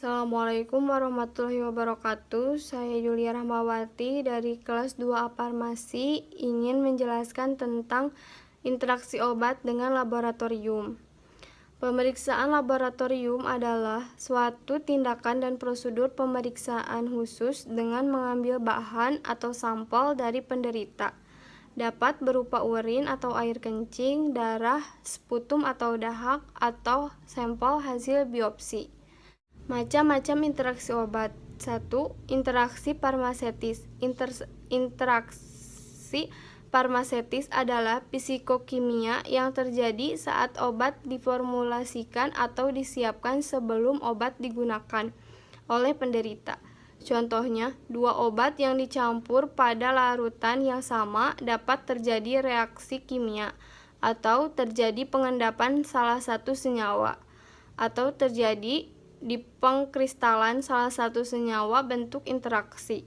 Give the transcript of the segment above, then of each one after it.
Assalamualaikum warahmatullahi wabarakatuh. Saya Yulia Rahmawati dari kelas 2A Farmasi ingin menjelaskan tentang interaksi obat dengan laboratorium. Pemeriksaan laboratorium adalah suatu tindakan dan prosedur pemeriksaan khusus dengan mengambil bahan atau sampel dari penderita. Dapat berupa urin atau air kencing, darah, sputum atau dahak, atau sampel hasil biopsi. Macam-macam interaksi obat. 1. Interaksi farmasetis. Interaksi farmasetis adalah psikokimia yang terjadi saat obat diformulasikan atau disiapkan sebelum obat digunakan oleh penderita. Contohnya, dua obat yang dicampur pada larutan yang sama dapat terjadi reaksi kimia, atau terjadi pengendapan salah satu senyawa, atau terjadi di pengkristalan salah satu senyawa. Bentuk interaksi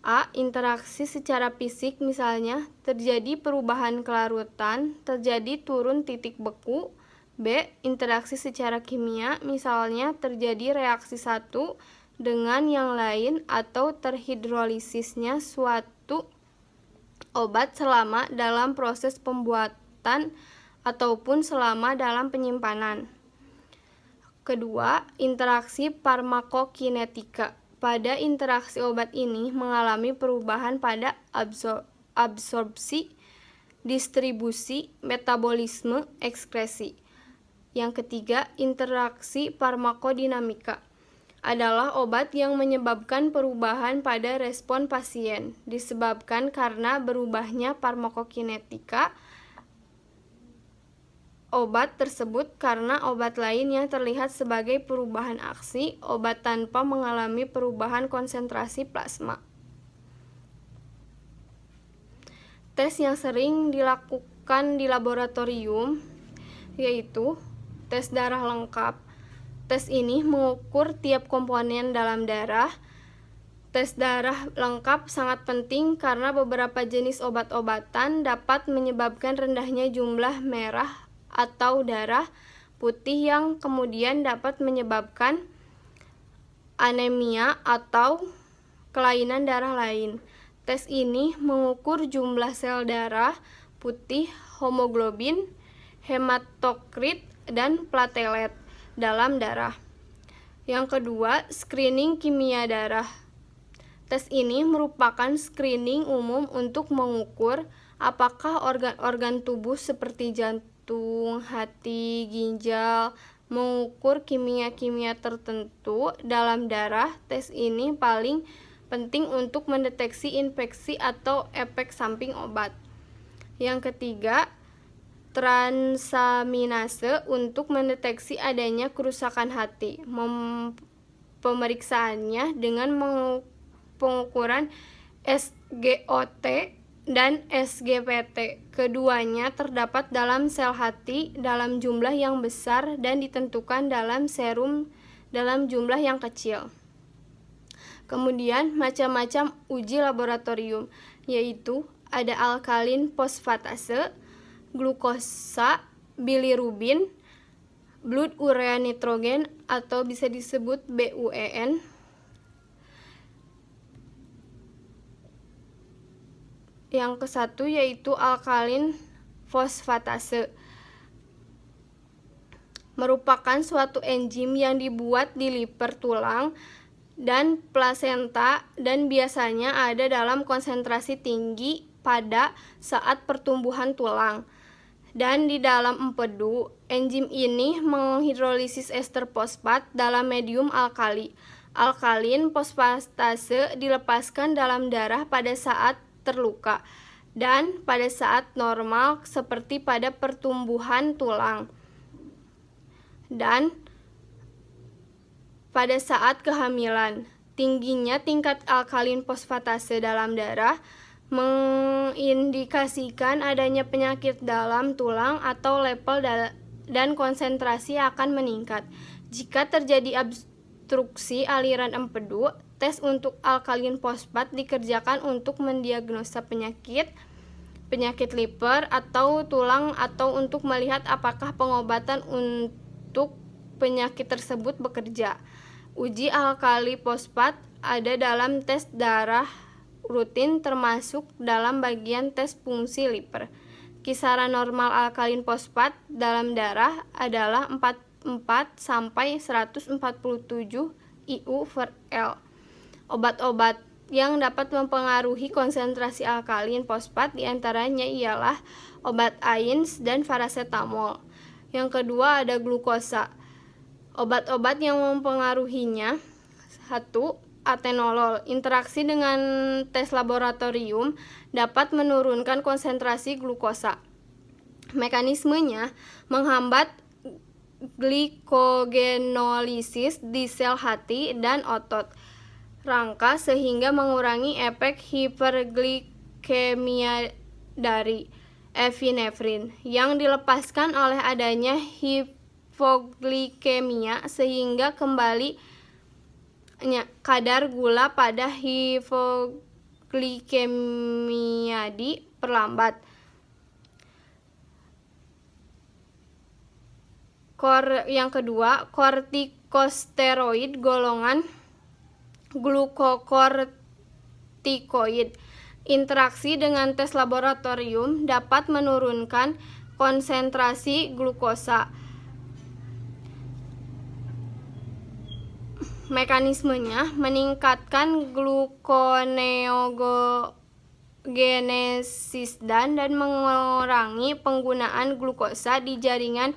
A. Interaksi secara fisik, misalnya terjadi perubahan kelarutan, terjadi turun titik beku. B. Interaksi secara kimia, misalnya terjadi reaksi satu dengan yang lain atau terhidrolisisnya suatu obat selama dalam proses pembuatan ataupun selama dalam penyimpanan. Kedua, interaksi farmakokinetika. Pada interaksi obat ini mengalami perubahan pada absorpsi, distribusi, metabolisme, ekskresi. Yang ketiga, interaksi farmakodinamika adalah obat yang menyebabkan perubahan pada respon pasien, disebabkan karena berubahnya farmakokinetika obat tersebut karena obat lain yang terlihat sebagai perubahan aksi obat tanpa mengalami perubahan konsentrasi plasma. Tes yang sering dilakukan di laboratorium yaitu tes darah lengkap. Tes ini mengukur tiap komponen dalam darah. Tes darah lengkap sangat penting karena beberapa jenis obat-obatan dapat menyebabkan rendahnya jumlah merah atau darah putih yang kemudian dapat menyebabkan anemia atau kelainan darah lain. Tes ini mengukur jumlah sel darah putih, hemoglobin, hematokrit, dan platelet dalam darah. Yang kedua, screening kimia darah. Tes ini merupakan screening umum untuk mengukur apakah organ-organ tubuh seperti jantung, hati, ginjal mengukur kimia-kimia tertentu dalam darah. Tes ini paling penting untuk mendeteksi infeksi atau efek samping obat. Yang ketiga, transaminase untuk mendeteksi adanya kerusakan hati. Pemeriksaannya dengan pengukuran SGOT dan SGPT. Keduanya terdapat dalam sel hati dalam jumlah yang besar dan ditentukan dalam serum dalam jumlah yang kecil. Kemudian macam-macam uji laboratorium, yaitu ada alkalin fosfatase, glukosa, bilirubin, blood urea nitrogen atau bisa disebut BUEN. Yang kesatu yaitu alkalin fosfatase, merupakan suatu enzim yang dibuat di liver tulang dan plasenta dan biasanya ada dalam konsentrasi tinggi pada saat pertumbuhan tulang dan di dalam empedu. Enzim ini menghidrolisis ester fosfat dalam medium alkali. Alkalin fosfatase dilepaskan dalam darah pada saat terluka dan pada saat normal seperti pada pertumbuhan tulang dan pada saat kehamilan. Tingginya tingkat alkalin fosfatase dalam darah mengindikasikan adanya penyakit dalam tulang atau level dan konsentrasi akan meningkat. Jika terjadi obstruksi aliran empedu, tes untuk alkalin fosfat dikerjakan untuk mendiagnosa penyakit liver atau tulang atau untuk melihat apakah pengobatan untuk penyakit tersebut bekerja. Uji alkali fosfat ada dalam tes darah rutin termasuk dalam bagian tes fungsi liver. Kisaran normal alkalin fosfat dalam darah adalah 44 sampai 147 IU per L. Obat-obat yang dapat mempengaruhi konsentrasi alkalin fosfat diantaranya ialah obat AINS dan paracetamol. Yang kedua ada glukosa. Obat-obat yang mempengaruhinya: 1. Atenolol. Interaksi dengan tes laboratorium dapat menurunkan konsentrasi glukosa. Mekanismenya menghambat glikogenolisis di sel hati dan otot rangka sehingga mengurangi efek hiperglikemia dari epinefrin yang dilepaskan oleh adanya hipoglikemia sehingga kembali kadar gula pada hipoglikemia diperlambat. Yang kedua, kortikosteroid golongan glukokortikoid. Interaksi dengan tes laboratorium dapat menurunkan konsentrasi glukosa. Mekanismenya meningkatkan gluconeogenesis dan mengurangi penggunaan glukosa di jaringan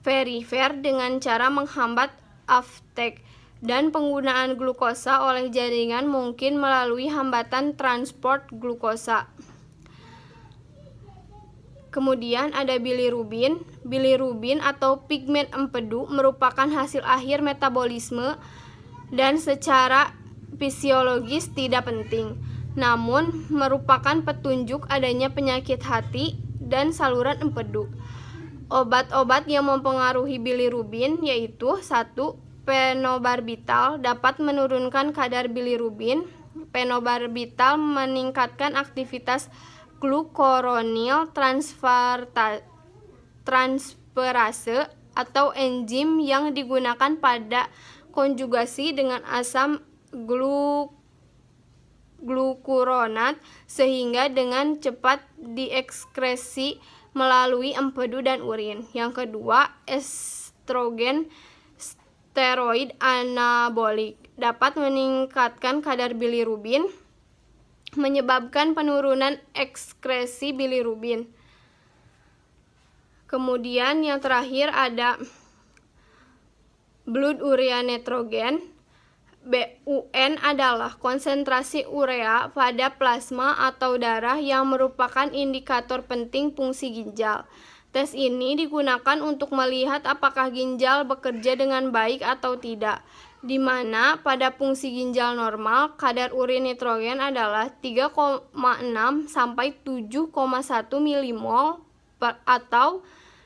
perifer dengan cara menghambat uptake dan penggunaan glukosa oleh jaringan mungkin melalui hambatan transport glukosa. Kemudian ada bilirubin. Bilirubin atau pigmen empedu merupakan hasil akhir metabolisme dan secara fisiologis tidak penting, namun merupakan petunjuk adanya penyakit hati dan saluran empedu. Obat-obat yang mempengaruhi bilirubin yaitu 1. Fenobarbital dapat menurunkan kadar bilirubin. Fenobarbital meningkatkan aktivitas glukuronil transferase atau enzim yang digunakan pada konjugasi dengan asam glukuronat sehingga dengan cepat diekskresi melalui empedu dan urin. Yang kedua, estrogen steroid anabolik dapat meningkatkan kadar bilirubin, menyebabkan penurunan ekskresi bilirubin. Kemudian yang terakhir ada blood urea nitrogen. BUN adalah konsentrasi urea pada plasma atau darah yang merupakan indikator penting fungsi ginjal. Tes ini digunakan untuk melihat apakah ginjal bekerja dengan baik atau tidak, di mana pada fungsi ginjal normal kadar urin nitrogen adalah 3,6 sampai 7,1 milimol atau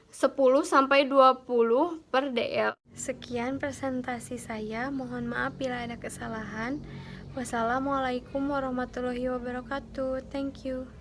10 sampai 20 per dl. Sekian presentasi saya, mohon maaf bila ada kesalahan. Wassalamualaikum warahmatullahi wabarakatuh. Thank you.